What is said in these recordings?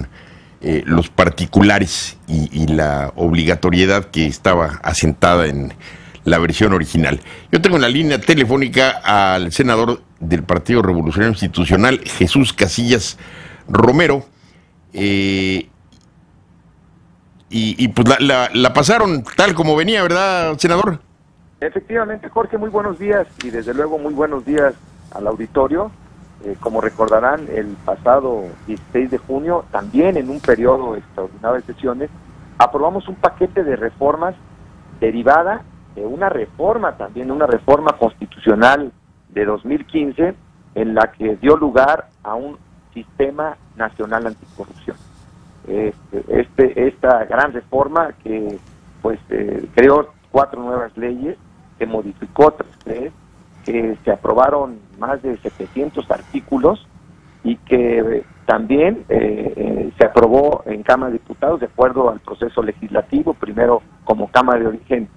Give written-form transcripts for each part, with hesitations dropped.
con los particulares y la obligatoriedad que estaba asentada en la versión original. Yo tengo en la línea telefónica al senador del Partido Revolucionario Institucional, Jesús Casillas Romero, y pues la pasaron tal como venía, ¿verdad, senador? Efectivamente, Jorge, muy buenos días y desde luego muy buenos días al auditorio. Como recordarán, el pasado 16 de junio, también en un periodo extraordinario de sesiones, aprobamos un paquete de reformas derivada de una reforma también, una reforma constitucional de 2015, en la que dio lugar a un sistema nacional anticorrupción. Esta gran reforma que pues creó 4 nuevas leyes, que modificó otras 3, que se aprobaron más de 700 artículos y que también se aprobó en Cámara de Diputados de acuerdo al proceso legislativo, primero como Cámara de Origen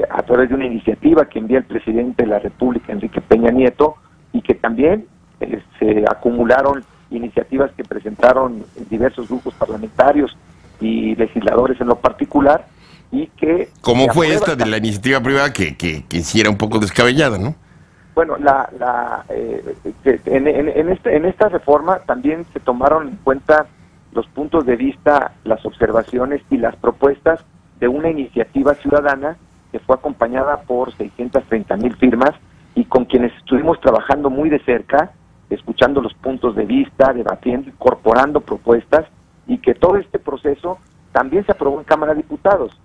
a través de una iniciativa que envía el presidente de la República, Enrique Peña Nieto, y que también se acumularon iniciativas que presentaron diversos grupos parlamentarios y legisladores en lo particular, y que... ¿Cómo fue esta de la iniciativa privada que sí era un poco descabellada, no? Bueno, en esta reforma también se tomaron en cuenta los puntos de vista, las observaciones y las propuestas de una iniciativa ciudadana que fue acompañada por 630,000 firmas y con quienes estuvimos trabajando muy de cerca, escuchando los puntos de vista, debatiendo, incorporando propuestas, y que todo este proceso también se aprobó en Cámara de Diputados.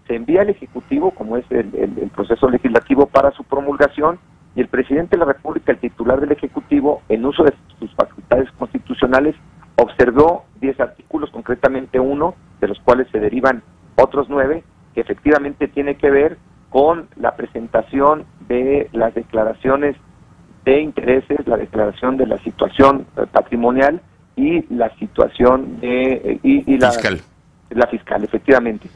Se envía al Ejecutivo, como es el proceso legislativo, para su promulgación, y el presidente de la República, el titular del Ejecutivo, en uso de sus facultades constitucionales, observó 10 artículos, concretamente 1, de los cuales se derivan otros 9, que efectivamente tiene que ver con la presentación de las declaraciones de intereses, la declaración de la situación patrimonial y la situación de fiscal. La fiscal, efectivamente.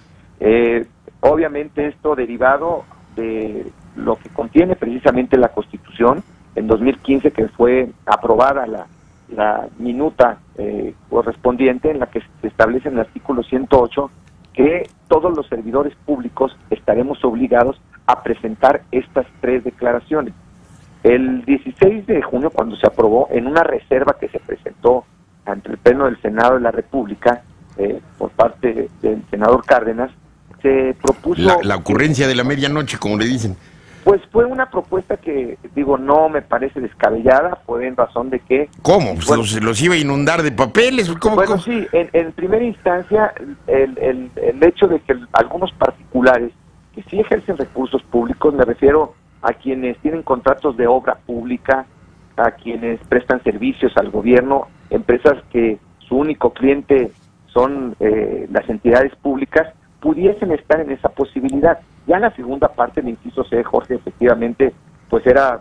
Obviamente esto derivado de lo que contiene precisamente la Constitución en 2015, que fue aprobada la minuta correspondiente, en la que se establece en el artículo 108 que todos los servidores públicos estaremos obligados a presentar estas 3 declaraciones. El 16 de junio, cuando se aprobó, en una reserva que se presentó ante el Pleno del Senado de la República por parte del senador Cárdenas, se propuso... La ocurrencia de la medianoche, como le dicen. Pues fue una propuesta que, digo, no me parece descabellada, fue en razón de que... ¿Cómo? Pues bueno, los iba a inundar de papeles. ¿Cómo? Bueno, sí, en primera instancia, el hecho de que algunos particulares que sí ejercen recursos públicos, me refiero a quienes tienen contratos de obra pública, a quienes prestan servicios al gobierno, empresas que su único cliente son las entidades públicas, pudiesen estar en esa posibilidad. Ya en la segunda parte, el inciso C, Jorge, efectivamente, pues era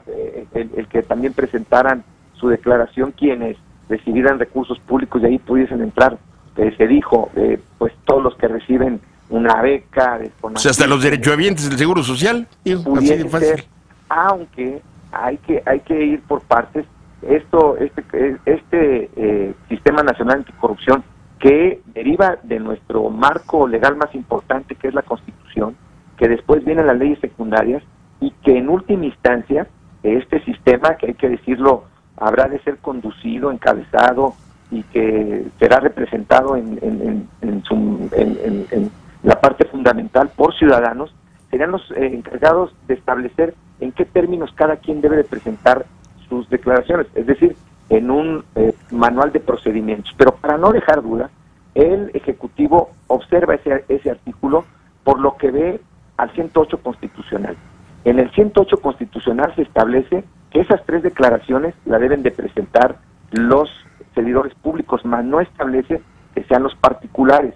el que también presentaran su declaración quienes recibieran recursos públicos y ahí pudiesen entrar, se dijo, pues todos los que reciben una beca, o sea, hasta los derechohabientes del Seguro Social, así de fácil. Ser, aunque hay que ir por partes. Este Sistema Nacional Anticorrupción, que deriva de nuestro marco legal más importante, que es la Constitución, que después vienen las leyes secundarias, y que en última instancia este sistema, que hay que decirlo, habrá de ser conducido, encabezado, y que será representado en la parte fundamental por ciudadanos, serán los encargados de establecer en qué términos cada quien debe de presentar sus declaraciones, es decir, en un manual de procedimientos. Pero para no dejar duda, el Ejecutivo observa ese artículo por lo que ve al 108 constitucional. En el 108 constitucional se establece que esas 3 declaraciones la deben de presentar los servidores públicos, mas no establece que sean los particulares.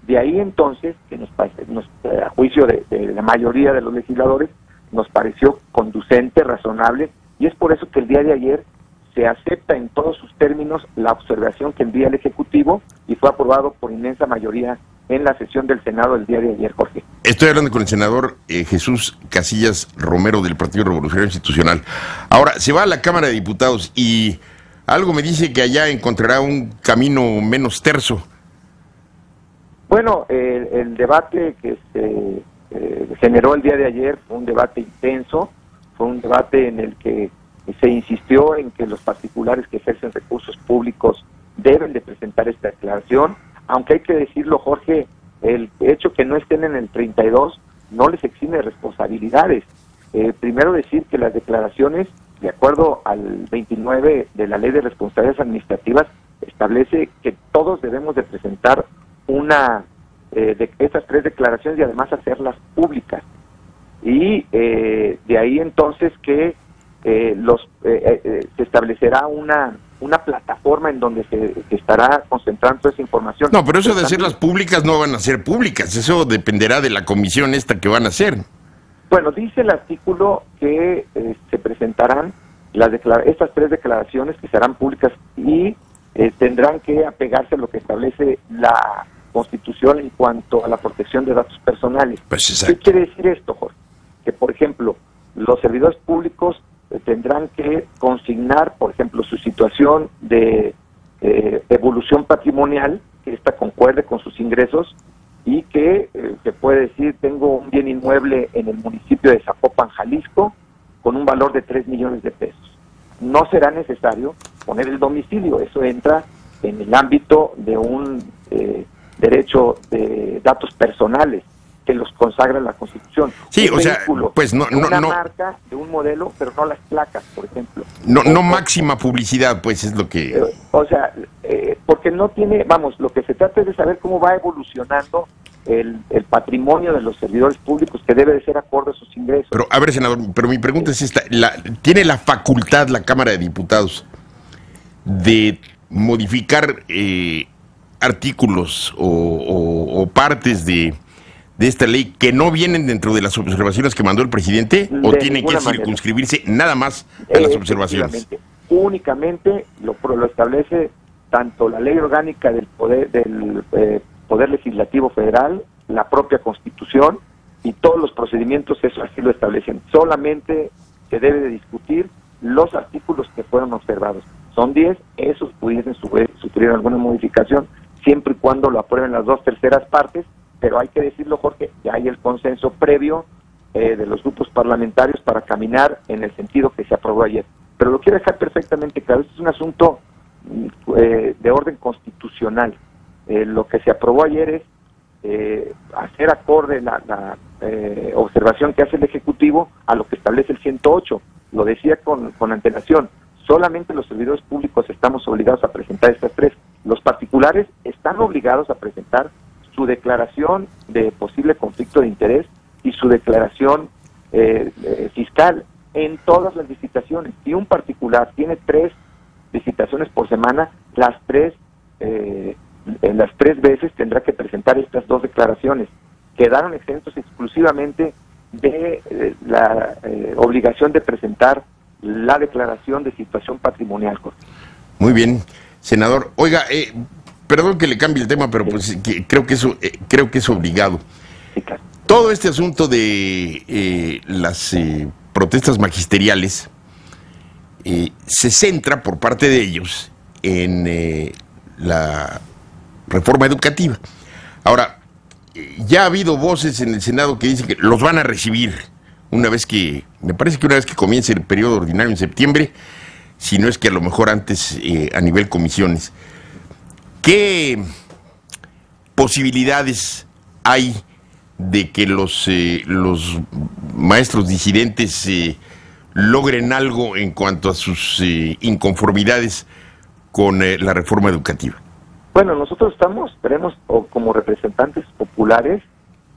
De ahí entonces, que a juicio de la mayoría de los legisladores, nos pareció conducente, razonable, y es por eso que el día de ayer se acepta en todos sus términos la observación que envía el Ejecutivo y fue aprobado por inmensa mayoría en la sesión del Senado el día de ayer, Jorge. Estoy hablando con el senador Jesús Casillas Romero del Partido Revolucionario Institucional. Ahora, se va a la Cámara de Diputados y Algo me dice que allá encontrará un camino menos terso. Bueno, el debate que se generó el día de ayer fue un debate intenso, fue un debate en el que se insistió en que los particulares que ejercen recursos públicos deben de presentar esta declaración, aunque hay que decirlo, Jorge, el hecho que no estén en el 32 no les exime de responsabilidades. Primero decir que las declaraciones, de acuerdo al 29 de la Ley de Responsabilidades Administrativas, establece que todos debemos de presentar una de estas 3 declaraciones y además hacerlas públicas. Y de ahí entonces que se establecerá una plataforma en donde se estará concentrando esa información. No, pero eso de hacerlas públicas no van a ser públicas, eso dependerá de la comisión esta que van a hacer. Bueno, dice el artículo que se presentarán estas 3 declaraciones que serán públicas y tendrán que apegarse a lo que establece la Constitución en cuanto a la protección de datos personales. Pues ¿Qué quiere decir esto, Jorge? Que, por ejemplo, los servidores públicos tendrán que consignar, por ejemplo, su situación de evolución patrimonial, que ésta concuerde con sus ingresos, y que puede decir, tengo un bien inmueble en el municipio de Zapopan, Jalisco, con un valor de 3 millones de pesos. No será necesario poner el domicilio, eso entra en el ámbito de un derecho de datos personales que los consagra la Constitución. Sí, un o sea, pues una marca de un modelo, pero no las placas, por ejemplo. No máxima publicidad, pues es lo que... porque no tiene, vamos, lo que se trata es de saber cómo va evolucionando el patrimonio de los servidores públicos, que debe de ser acorde a sus ingresos. Pero, a ver, senador, pero mi pregunta es esta, ¿tiene la facultad la Cámara de Diputados de modificar artículos o partes de esta ley que no vienen dentro de las observaciones que mandó el presidente, o tienen que circunscribirse nada más a las observaciones? Únicamente lo establece tanto la Ley Orgánica del Poder Legislativo Federal, la propia Constitución y todos los procedimientos, eso así lo establecen. Solamente se debe de discutir los artículos que fueron observados. Son 10, esos pudiesen sufrir alguna modificación, siempre y cuando lo aprueben las 2/3 partes, pero hay que decirlo, Jorge, que hay el consenso previo de los grupos parlamentarios para caminar en el sentido que se aprobó ayer. Pero lo quiero dejar perfectamente claro, este es un asunto de orden constitucional. Lo que se aprobó ayer es hacer acorde la observación que hace el Ejecutivo a lo que establece el 108. Lo decía con antelación, solamente los servidores públicos estamos obligados a presentar estas 3. Los particulares están obligados a presentar su declaración de posible conflicto de interés y su declaración fiscal en todas las licitaciones. Si un particular tiene 3 licitaciones por semana, en las 3 veces tendrá que presentar estas 2 declaraciones. Quedaron exentos exclusivamente de la obligación de presentar la declaración de situación patrimonial. Muy bien, senador. Oiga, perdón que le cambie el tema, pero pues creo que es obligado. Sí, claro. Todo este asunto de las protestas magisteriales se centra por parte de ellos en la reforma educativa. Ahora, ya ha habido voces en el Senado que dicen que los van a recibir me parece que una vez que comience el periodo ordinario en septiembre, si no es que a lo mejor antes a nivel comisiones. ¿Qué posibilidades hay de que los maestros disidentes logren algo en cuanto a sus inconformidades con la reforma educativa? Bueno, nosotros estaremos como representantes populares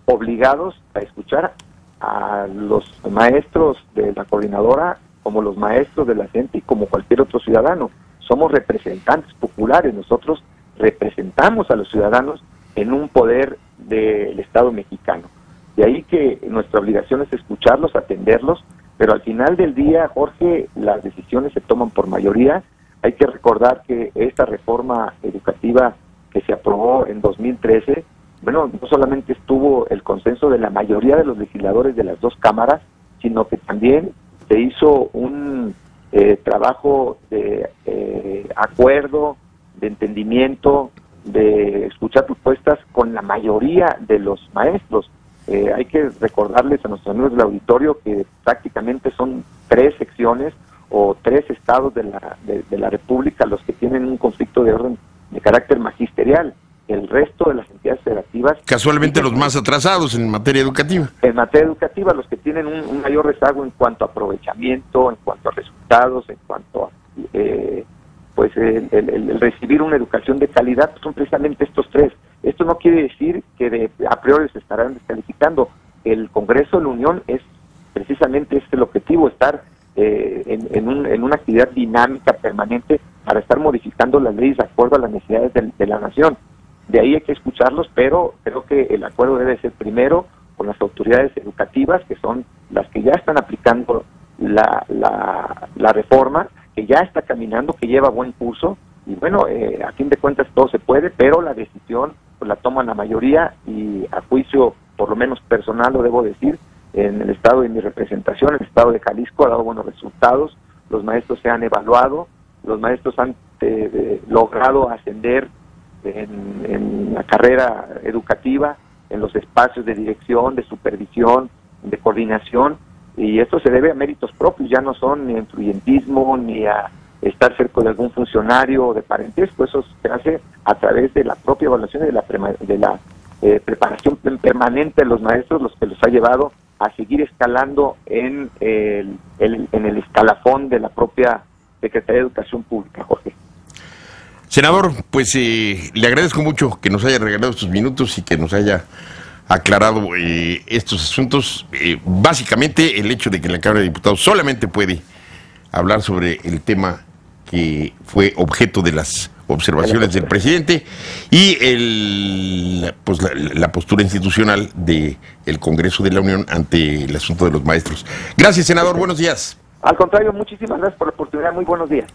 obligados a escuchar a los maestros de la coordinadora como los maestros de la gente y como cualquier otro ciudadano. Somos representantes populares, nosotros representamos a los ciudadanos en un poder del Estado mexicano. De ahí que nuestra obligación es escucharlos, atenderlos, pero al final del día, Jorge, las decisiones se toman por mayoría. Hay que recordar que esta reforma educativa que se aprobó en 2013, bueno, no solamente estuvo el consenso de la mayoría de los legisladores de las 2 cámaras, sino que también se hizo un trabajo de acuerdo, de entendimiento, de escuchar propuestas con la mayoría de los maestros. Hay que recordarles a nuestros amigos del auditorio que prácticamente son 3 secciones o 3 estados de la República los que tienen un conflicto de orden de carácter magisterial. El resto de las entidades federativas... Casualmente los más atrasados en materia educativa. En materia educativa, los que tienen un mayor rezago en cuanto a aprovechamiento, en cuanto a resultados, en cuanto a el recibir una educación de calidad, pues son precisamente estos 3. Esto no quiere decir que a priori se estarán descalificando. El Congreso de la Unión es precisamente el objetivo, estar en una actividad dinámica permanente para estar modificando las leyes de acuerdo a las necesidades de la nación. De ahí hay que escucharlos, pero creo que el acuerdo debe ser primero con las autoridades educativas, que son las que ya están aplicando la reforma, que ya está caminando, que lleva buen curso, y bueno, a fin de cuentas todo se puede, pero la decisión pues la toman la mayoría, y a juicio, por lo menos personal, lo debo decir, en el estado de mi representación, el estado de Jalisco ha dado buenos resultados, los maestros se han evaluado, los maestros han logrado ascender en la carrera educativa, en los espacios de dirección, de supervisión, de coordinación, y esto se debe a méritos propios, ya no son ni a influyentismo, ni a estar cerca de algún funcionario o de parentesco. Eso se hace a través de la propia evaluación y de la preparación permanente de los maestros, los que los ha llevado a seguir escalando en el escalafón de la propia Secretaría de Educación Pública, Jorge. Senador, pues le agradezco mucho que nos haya regalado estos minutos y que nos haya aclarado estos asuntos. Básicamente el hecho de que la Cámara de Diputados solamente puede hablar sobre el tema que fue objeto de las observaciones del presidente y la postura institucional del Congreso de la Unión ante el asunto de los maestros. Gracias, senador. Buenos días. Al contrario, muchísimas gracias por la oportunidad. Muy buenos días.